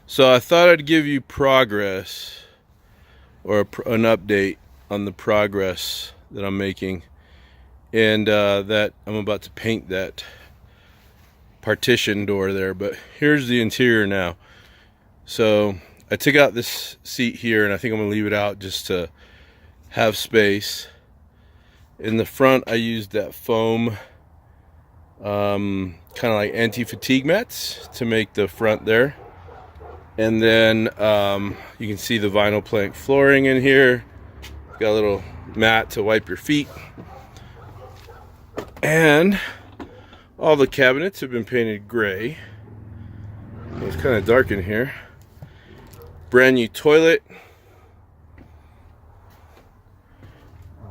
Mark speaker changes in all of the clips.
Speaker 1: So I thought I'd give you progress or an update on the progress that I'm making, and that I'm about to paint that partition door there. But here's the interior now. So I took out this seat here, and I think I'm gonna leave it out just to have space. In the front, I used that foam kind of like anti-fatigue mats to make the front there. And then you can see the vinyl plank flooring in here. Got a little mat to wipe your feet. And all the cabinets have been painted gray. It's kind of dark in here. Brand new toilet.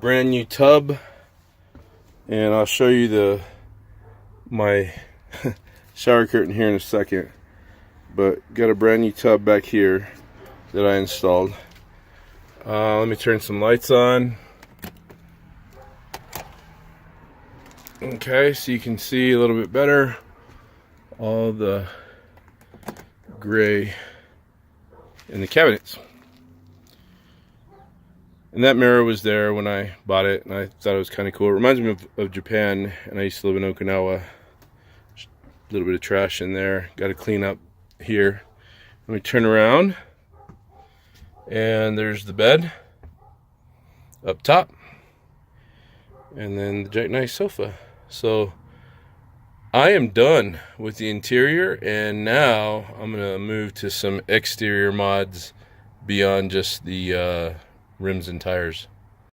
Speaker 1: Brand new tub. And I'll show you my shower curtain here in a second. But got a brand new tub back here that I installed. Let me turn some lights on. Okay, so you can see a little bit better all the gray in the cabinets. And that mirror was there when I bought it, and I thought it was kind of cool. It reminds me of Japan, and I used to live in Okinawa. A little bit of trash in there. Got to clean up here. Let me turn around, and there's the bed up top, and then the jackknife sofa. So I am done with the interior, and now I'm gonna move to some exterior mods beyond just the rims and tires.